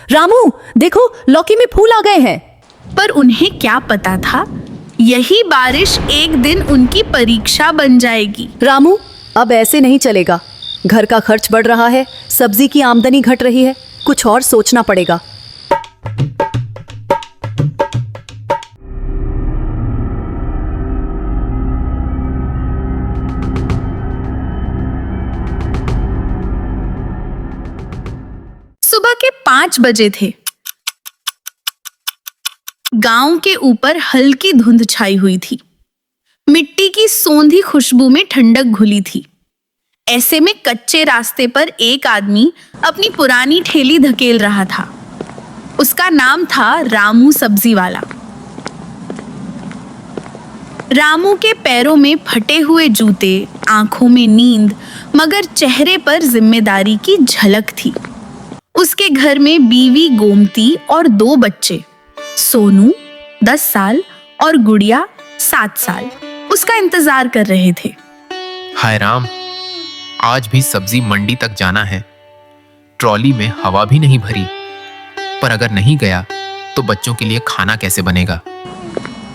रामू देखो, लौकी में फूल आ गए हैं। पर उन्हें क्या पता था, यही बारिश एक दिन उनकी परीक्षा बन जाएगी। रामू, अब ऐसे नहीं चलेगा। घर का खर्च बढ़ रहा है, सब्जी की आमदनी घट रही है, कुछ और सोचना पड़ेगा। सुबह के 5 बजे थे। गांव के ऊपर हल्की धुंध छाई हुई थी। मिट्टी की सोंधी खुशबू में ठंडक घुली थी। ऐसे में कच्चे रास्ते पर एक आदमी अपनी पुरानी ठेली धकेल रहा था। उसका नाम था रामू सब्जी वाला। रामू के पैरों में फटे हुए जूते, आंखों में नींद, मगर चेहरे पर जिम्मेदारी की झलक थी। उसके घर में बीवी गोमती और 2 बच्चे, सोनू 10 साल और गुड़िया 7 साल, उसका इंतजार कर रहे थे। हाय राम, आज भी सब्जी मंडी तक जाना है। ट्रॉली में हवा भी नहीं भरी, पर अगर नहीं गया तो बच्चों के लिए खाना कैसे बनेगा।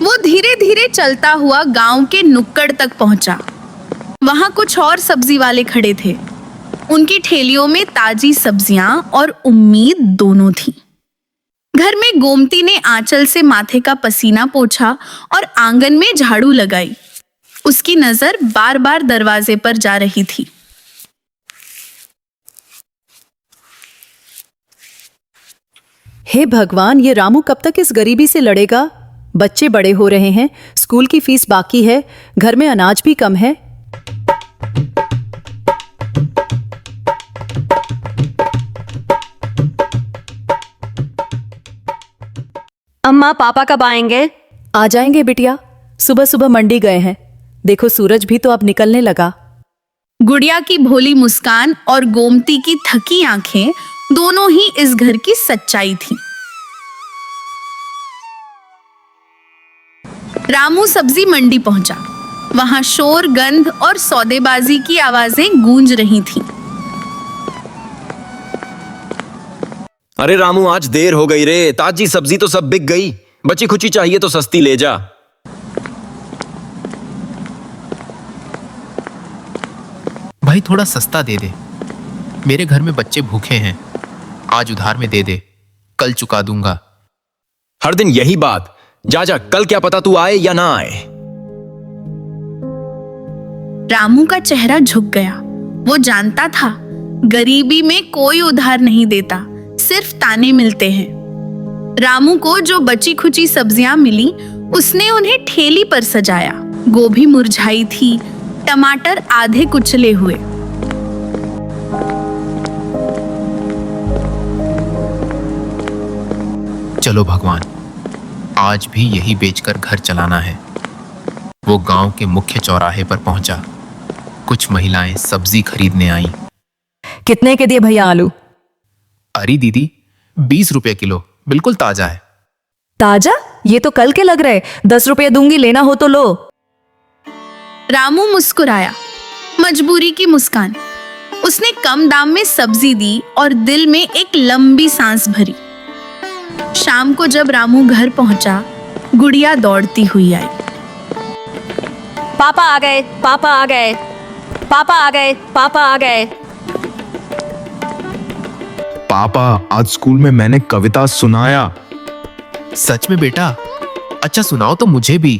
वो धीरे धीरे चलता हुआ गांव के नुक्कड़ तक पहुंचा। वहां कुछ और सब्जी वाले खड़े थे। उनकी ठेलियों में ताजी सब्जियां और उम्मीद दोनों थी। घर में गोमती ने आंचल से माथे का पसीना पोंछा और आंगन में झाड़ू लगाई। उसकी नजर बार बार दरवाजे पर जा रही थी। हे भगवान, ये रामू कब तक इस गरीबी से लड़ेगा? बच्चे बड़े हो रहे हैं, स्कूल की फीस बाकी है, घर में अनाज भी कम है। अम्मा, पापा कब आएंगे? आ जाएंगे बिटिया, सुबह सुबह मंडी गए हैं। देखो, सूरज भी तो अब निकलने लगा। गुड़िया की भोली मुस्कान और गोमती की थकी आंखें दोनों ही इस घर की सच्चाई थी। रामू सब्जी मंडी पहुंचा। वहां शोर, गंध और सौदेबाजी की आवाजें गूंज रही थीं। अरे रामू, आज देर हो गई रे। ताजी सब्जी तो सब बिक गई। बची खुची चाहिए तो सस्ती ले जा। भाई थोड़ा सस्ता दे दे, मेरे घर में बच्चे भूखे हैं। आज उधार में दे दे, कल चुका दूंगा। हर दिन यही बात। जा जा, कल क्या पता तू आए या ना आए। रामू का चेहरा झुक गया। वो जानता था गरीबी में कोई उधार नहीं देता, सिर्फ ताने मिलते हैं। रामू को जो बची खुची सब्जियां मिली, उसने उन्हें ठेली पर सजाया। गोभी मुरझाई थी, टमाटर आधे कुचले हुए। चलो भगवान, आज भी यही बेचकर घर चलाना है। वो गांव के मुख्य चौराहे पर पहुंचा। कुछ महिलाएं सब्जी खरीदने आईं। कितने के दिए भैया आलू? अरे दीदी, 20 रुपए किलो, बिल्कुल ताजा है। ताजा? ये तो कल के लग रहे। 10 रुपये दूंगी, लेना हो तो लो। रामू मुस्कुराया, मजबूरी की मुस्कान। उसने कम दाम में सब्जी दी और दिल में एक लंबी सांस भरी। शाम को जब रामू घर पहुंचा, गुड़िया दौड़ती हुई आई। पापा आ गए, पापा आ गए, पापा आ गए, पापा आ गए। पापा, आज स्कूल में मैंने कविता सुनाया। सच में बेटा? अच्छा सुनाओ तो मुझे भी।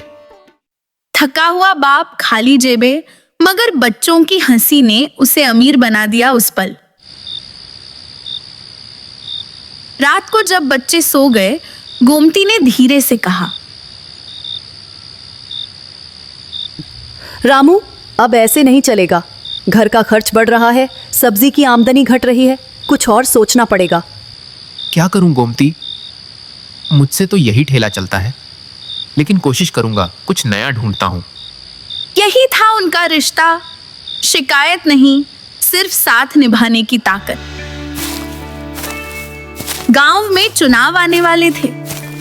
थका हुआ बाप खाली जेबे, मगर बच्चों की हंसी ने उसे अमीर बना दिया उस पल। रात को जब बच्चे सो गए, गोमती ने धीरे से कहा, रामू, अब ऐसे नहीं चलेगा। घर का खर्च बढ़ रहा है, सब्जी की आमदनी घट रही है, कुछ और सोचना पड़ेगा। क्या करूं गोमती, मुझसे तो यही ठेला चलता है, लेकिन कोशिश करूंगा, कुछ नया ढूंढता हूं। यही था उनका रिश्ता। शिकायत नहीं, सिर्फ साथ निभाने की ताकत। गांव में चुनाव आने वाले थे।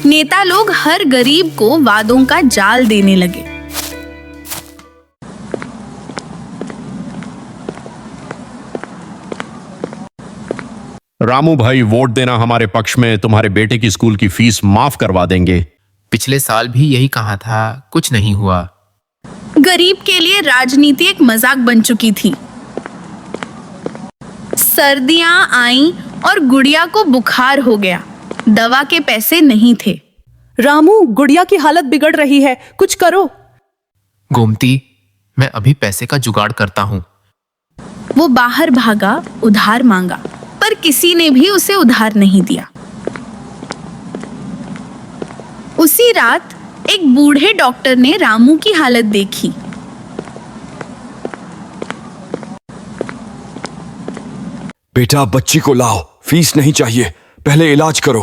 नेता लोग हर गरीब को वादों का जाल देने लगे। रामू भाई, वोट देना हमारे पक्ष में, तुम्हारे बेटे की स्कूल की फीस माफ करवा देंगे। पिछले साल भी यही कहा था, कुछ नहीं हुआ। गरीब के लिए राजनीति एक मजाक बन चुकी थी। सर्दियां आईं और गुड़िया को बुखार हो गया। दवा के पैसे नहीं थे। रामू, गुड़िया की हालत बिगड़ रही है, कुछ करो। गोमती, मैं अभी पैसे का जुगाड़ करता हूँ। वो बाहर भागा, उधार मांगा, पर किसी ने भी उसे उधार नहीं दिया। उसी रात एक बूढ़े डॉक्टर ने रामू की हालत देखी। बेटा, बच्ची को लाओ, फीस नहीं चाहिए, पहले इलाज करो।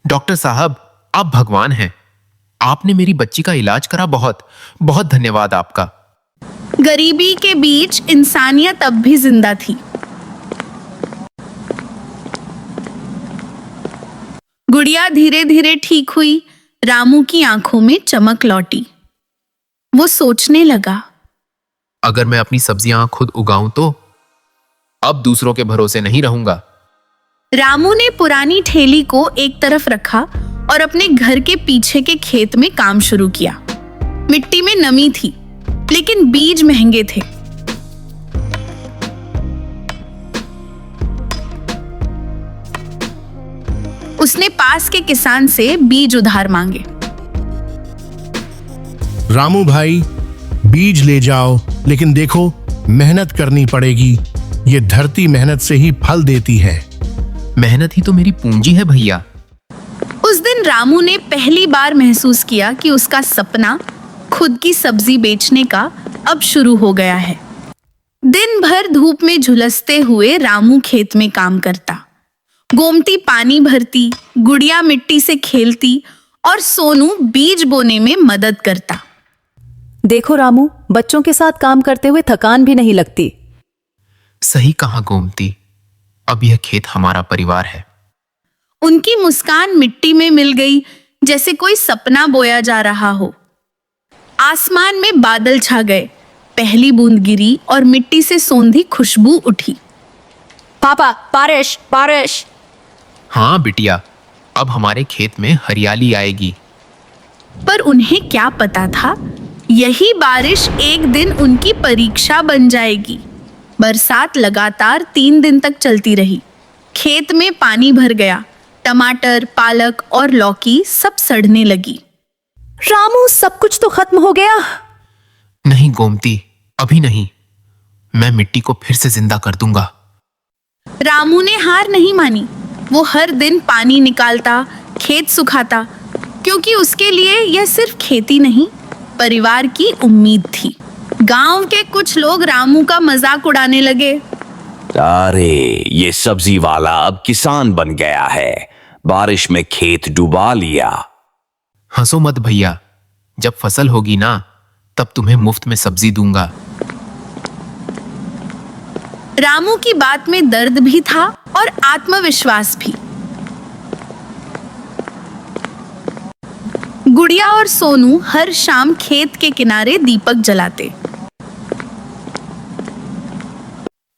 डॉक्टर साहब, आप भगवान हैं। आपने मेरी बच्ची का इलाज करा, बहुत बहुत धन्यवाद आपका। गरीबी के बीच इंसानियत अब भी जिंदा थी। गुड़िया धीरे धीरे ठीक हुई। रामू की आंखों में चमक लौटी। वो सोचने लगा, अगर मैं अपनी सब्जियां खुद उगाऊं तो अब दूसरों के भरोसे नहीं रहूंगा। रामू ने पुरानी ठेली को एक तरफ रखा और अपने घर के पीछे के खेत में काम शुरू किया। मिट्टी में नमी थी, लेकिन बीज महंगे थे। उसने पास के किसान से बीज उधार मांगे। रामू भाई, बीज ले जाओ, लेकिन देखो, मेहनत करनी पड़ेगी। ये धरती मेहनत से ही फल देती है। मेहनत ही तो मेरी पूंजी है भैया। उस दिन रामू ने पहली बार महसूस किया कि उसका सपना खुद की सब्जी बेचने का अब शुरू हो गया है। दिन भर धूप में झुलसते हुए रामू खेत में काम करता। गोमती पानी भरती, गुड़िया मिट्टी से खेलती और सोनू बीज बोने में मदद करता। देखो रामू, बच्चों के साथ काम करते हुए थकान भी नहीं लगती। सही कहा गोमती, अब यह खेत हमारा परिवार है। उनकी मुस्कान मिट्टी में मिल गई, जैसे कोई सपना बोया जा रहा हो। आसमान में बादल छा गए, पहली बूंद गिरी और मिट्टी से सौंधी खुशबू उठी। पापा, बारिश बारिश। हाँ बिटिया, अब हमारे खेत में हरियाली आएगी। पर उन्हें क्या पता था, यही बारिश एक दिन उनकी परीक्षा बन जाएगी। बरसात लगातार 3 दिन तक चलती रही। खेत में पानी भर गया। टमाटर, पालक और लौकी सब सड़ने लगी। रामू, सब कुछ तो खत्म हो गया। नहीं गोमती, अभी नहीं। मैं मिट्टी को फिर से जिंदा कर दूंगा। रामू ने हार नहीं मानी। वो हर दिन पानी निकालता, खेत सुखाता, क्योंकि उसके लिए यह सिर्फ खेती नहीं, परिवार की उम्मीद थी। गांव के कुछ लोग रामू का मजाक उड़ाने लगे। अरे, ये सब्जी वाला अब किसान बन गया है, बारिश में खेत डुबा लिया। हंसो मत भैया, जब फसल होगी ना, तब तुम्हें मुफ्त में सब्जी दूंगा। रामू की बात में दर्द भी था और आत्मविश्वास भी। गुड़िया और सोनू हर शाम खेत के किनारे दीपक जलाते।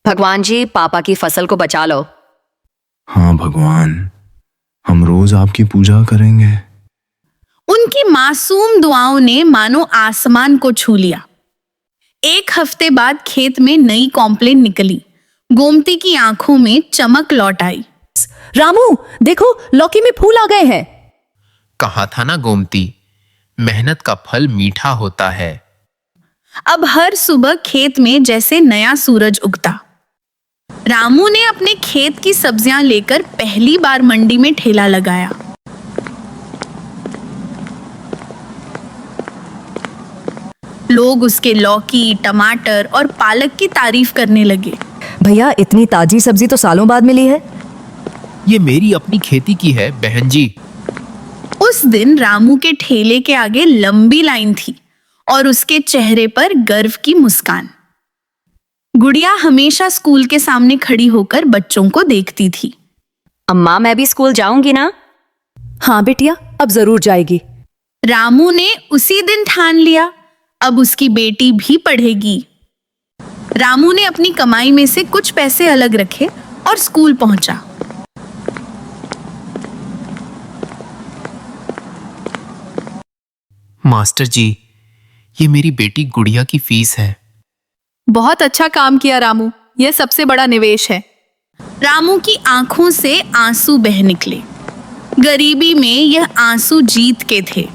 भगवान जी, पापा की फसल को बचा लो। हाँ भगवान, हम रोज आपकी पूजा करेंगे। उनकी मासूम दुआओं ने मानो आसमान को छू लिया। 1 हफ्ते बाद खेत में नई कॉम्प्लेन निकली। गोमती की आंखों में चमक लौट आई। रामू, देखो, लौकी में फूल आ गए हैं। कहा था ना गोमती, मेहनत का फल मीठा होता है। अब हर सुबह खेत में जैसे नया सूरज उगता। रामू ने अपने खेत की सब्जियां लेकर पहली बार मंडी में ठेला लगाया। लोग उसके लौकी, टमाटर और पालक की तारीफ करने लगे। भैया, इतनी ताजी सब्जी तो सालों बाद मिली है। ये मेरी अपनी खेती की है बहन जी। उस दिन रामू के ठेले के आगे लंबी लाइन थी और उसके चेहरे पर गर्व की मुस्कान। गुड़िया हमेशा स्कूल के सामने खड़ी होकर बच्चों को देखती थी। अम्मा, मैं भी स्कूल जाऊंगी ना? हाँ बिटिया, अब जरूर जाएगी। रामू ने उसी दिन ठान लिया, अब उसकी बेटी भी पढ़ेगी। रामू ने अपनी कमाई में से कुछ पैसे अलग रखे और स्कूल पहुंचा। मास्टर जी, ये मेरी बेटी गुड़िया की फीस है। बहुत अच्छा काम किया रामू, यह सबसे बड़ा निवेश है। रामू की आंखों से आंसू बह निकले। गरीबी में यह आंसू जीत के थे।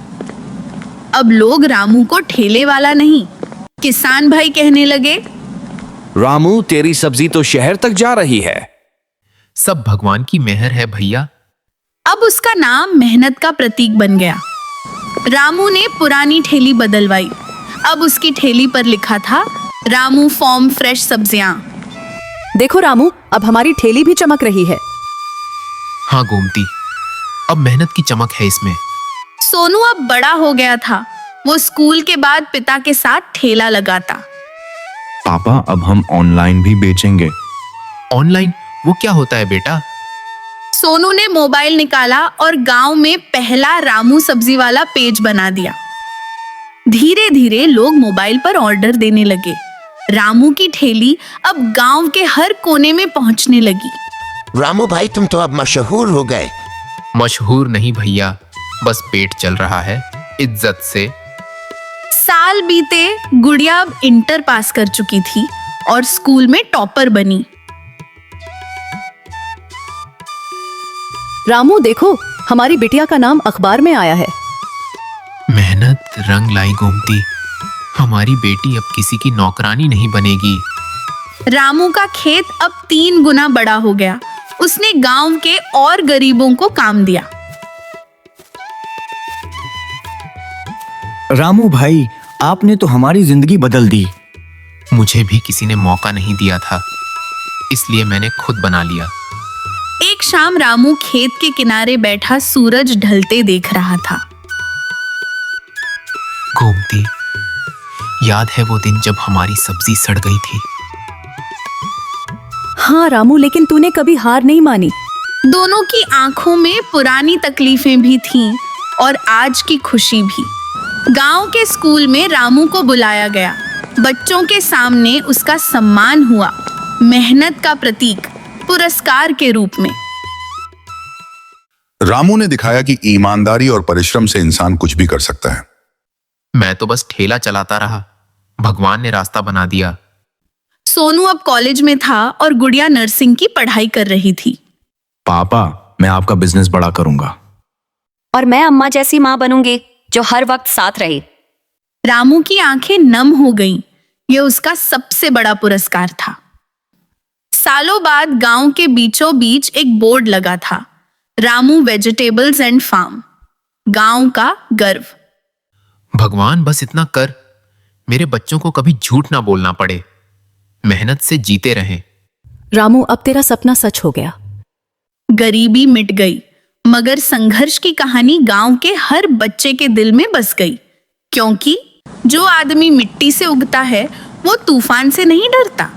अब लोग रामू को ठेले वाला नहीं, किसान भाई कहने लगे। रामू, तेरी सब्जी तो शहर तक जा रही है। सब भगवान की मेहर है भैया। अब उसका नाम मेहनत का प्रतीक बन गया। रामू ने पुरानी ठेली बदलवाई। अब उसकी ठेली पर लिखा था रामू फार्म फ्रेश सब्जियां। देखो रामू, अब हमारी ठेली भी चमक रही है। हाँ गोमती, अब मेहनत की चमक है इसमें। सोनू अब बड़ा हो गया था। वो स्कूल के बाद पिता के साथ ठेला लगाता। पापा, अब हम ऑनलाइन भी बेचेंगे। ऑनलाइन? वो क्या होता है बेटा? सोनू ने मोबाइल निकाला और गांव में पहला रामू सब्जी वाला पेज बना दिया। धीरे धीरे लोग मोबाइल पर ऑर्डर देने लगे। रामू की ठेली अब गांव के हर कोने में पहुंचने लगी। रामू भाई, तुम तो अब मशहूर हो गए। मशहूर नहीं भैया, बस पेट चल रहा है इज्जत से। साल बीते, गुड़िया अब इंटर पास कर चुकी थी और स्कूल में टॉपर बनी। रामू देखो, हमारी बिटिया का नाम अखबार में आया है। मेहनत रंग लाई गोमती, हमारी बेटी अब किसी की नौकरानी नहीं बनेगी। रामू का खेत अब 3 गुना बड़ा हो गया। उसने गांव के और गरीबों को काम दिया। रामू भाई, आपने तो हमारी जिंदगी बदल दी। मुझे भी किसी ने मौका नहीं दिया था, इसलिए मैंने खुद बना लिया। एक शाम रामू खेत के किनारे बैठा सूरज ढलते देख रहा था। गोमती, याद है वो दिन जब हमारी सब्जी सड़ गई थी? हाँ रामू, लेकिन तूने कभी हार नहीं मानी। दोनों की आंखों में पुरानी तकलीफें भी थीं और आज की खुशी भी। गांव के स्कूल में रामू को बुलाया गया। बच्चों के सामने उसका सम्मान हुआ, मेहनत का प्रतीक, पुरस्कार के रूप में। रामू ने दिखाया कि ईमानदारी और परिश्रम से इंसान कुछ भी कर सकता है। मैं तो बस ठेला चलाता रहा, भगवान ने रास्ता बना दिया। सोनू अब कॉलेज में था और गुड़िया नर्सिंग की पढ़ाई कर रही थी। पापा, मैं आपका बिजनेस बड़ा करूंगा। और मैं अम्मा जैसी माँ बनूंगी जो हर वक्त साथ रहे। रामू की आंखें नम हो गईं। यह उसका सबसे बड़ा पुरस्कार था। सालों बाद गांव के बीचों बीच एक बोर्ड लगा था, रामू वेजिटेबल्स एंड फार्म, गांव का गर्व। भगवान बस इतना कर, मेरे बच्चों को कभी झूठ ना बोलना पड़े, मेहनत से जीते रहें। रामू, अब तेरा सपना सच हो गया। गरीबी मिट गई, मगर संघर्ष की कहानी गांव के हर बच्चे के दिल में बस गई। क्योंकि जो आदमी मिट्टी से उगता है वो तूफान से नहीं डरता।